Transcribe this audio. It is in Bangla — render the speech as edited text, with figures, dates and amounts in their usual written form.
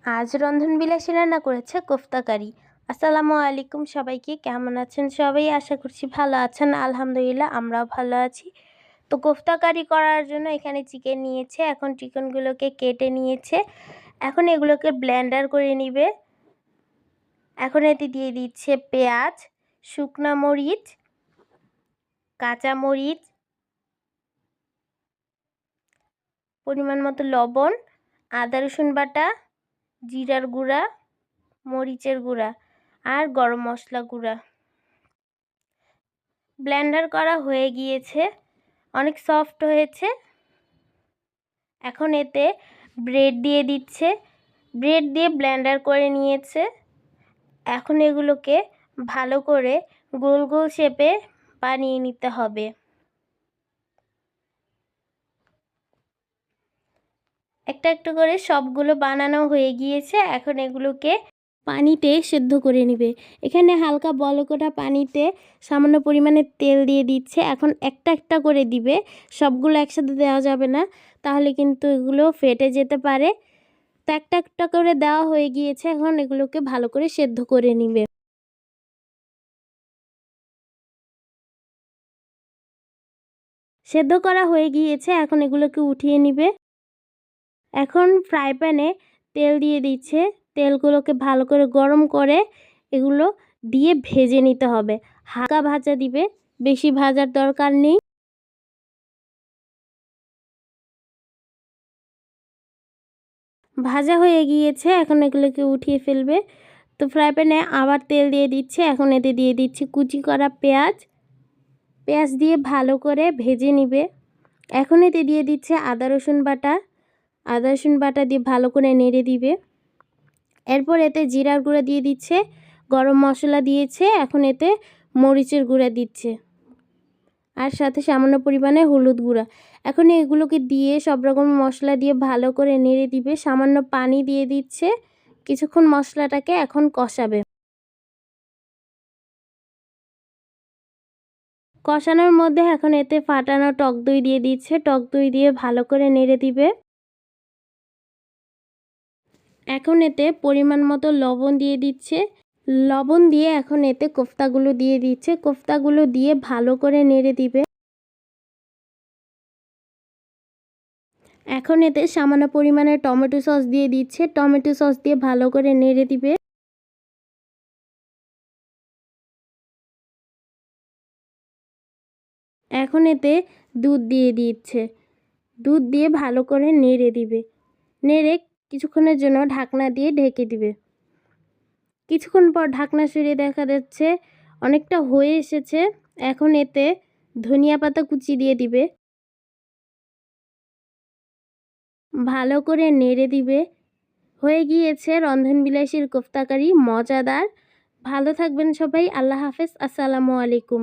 আজ রন্ধনবিলাসী রান্না করেছে কোফতা কারি। আসসালামু আলাইকুম সবাইকে, কেমন আছেন সবাই? আশা করছি ভালো আছেন। আলহামদুলিল্লাহ আমরাও ভালো আছি। তো কোফতা কারি করার জন্য এখানে চিকেন নিয়েছে। এখন চিকেনগুলোকে কেটে নিয়েছে। এখন এগুলোকে ব্লেন্ডার করে নিবে। এখন এতে দিয়ে দিচ্ছে পেঁয়াজ, শুকনা মরিচ, কাঁচা মরিচ, পরিমাণ মতো লবণ, আদা রসুন বাটা, জিরার গুঁড়া, মরিচের গুঁড়া আর গরম মশলা গুঁড়া। ব্লেন্ডার করা হয়ে গিয়েছে, অনেক সফট হয়েছে। এখন এতে ব্রেড দিয়ে দিচ্ছে। ব্রেড দিয়ে ব্লেন্ডার করে নিয়েছে। এখন এগুলোকে ভালো করে গোল গোল শেপে বানিয়ে নিতে হবে। একটা একটা করে সবগুলো বানানো হয়ে গিয়েছে। এখন এগুলোকে পানিতে সেদ্ধ করে নেবে। এখানে হালকা বলকটা পানিতে সামান্য পরিমাণে তেল দিয়ে দিচ্ছে। এখন একটা একটা করে দিবে, সবগুলো একসাথে দেওয়া যাবে না, তাহলে কিন্তু এগুলো ফেটে যেতে পারে। তো একটা একটা করে দেওয়া হয়ে গিয়েছে। এখন এগুলোকে ভালো করে সেদ্ধ করে নিবে। সেদ্ধ করা হয়ে গিয়েছে, এখন এগুলোকে উঠিয়ে নিবে। এখন ফ্রাই প্যানে তেল দিয়ে দিচ্ছে। তেলগুলোকে ভালো করে গরম করে এগুলো দিয়ে ভেজে নিতে হবে। হালকা ভাজা দিবে, বেশি ভাজার দরকার নেই। ভাজা হয়ে গিয়েছে, এখন এগুলোকে উঠিয়ে ফেলবে। তো ফ্রাই প্যানে আবার তেল দিয়ে দিচ্ছে। এখন এতে দিয়ে দিচ্ছে কুচি করা পেঁয়াজ। পেঁয়াজ দিয়ে ভালো করে ভেজে নিবে। এখন এতে দিয়ে দিচ্ছে আদা রসুন বাটা। আদা রসুন বাটা দিয়ে ভালো করে নেড়ে দিবে। এরপর এতে জিরার গুঁড়া দিয়ে দিচ্ছে, গরম মশলা দিয়েছে। এখন এতে মরিচের গুঁড়া দিচ্ছে আর সাথে সামান্য পরিমাণে হলুদ গুঁড়া। এখন এগুলোকে দিয়ে সব রকম মশলা দিয়ে ভালো করে নেড়ে দিবে। সামান্য পানি দিয়ে দিচ্ছে। কিছুক্ষণ মশলাটাকে এখন কষাবে। কষানোর মধ্যে এখন এতে ফাটানো টক দই দিয়ে দিচ্ছে। টক দই দিয়ে ভালো করে নেড়ে দিবে। এখন এতে পরিমাণ মতো লবণ দিয়ে দিচ্ছে। লবণ দিয়ে এখন এতে কোফতাগুলো দিয়ে দিচ্ছে। কোফতাগুলো দিয়ে ভালো করে নেড়ে দিবে। এখন এতে সামান্য পরিমাণে টমেটো সস দিয়ে দিচ্ছে। টমেটো সস দিয়ে ভালো করে নেড়ে দিবে। এখন এতে দুধ দিয়ে দিচ্ছে। দুধ দিয়ে ভালো করে নেড়ে দিবে। নেড়ে কিছুক্ষণের জন্য ঢাকনা দিয়ে ঢেকে দিবে। কিছুক্ষণ পর ঢাকনা সরিয়ে দেখা যাচ্ছে অনেকটা হয়ে এসেছে। এখন এতে ধনিয়া পাতা কুচি দিয়ে দিবে। ভালো করে নেড়ে দিবে। হয়ে গিয়েছে রন্ধনবিলাসীর কোফতা কারি, মজাদার। ভালো থাকবেন সবাই। আল্লাহ হাফেজ। আসসালামু আলাইকুম।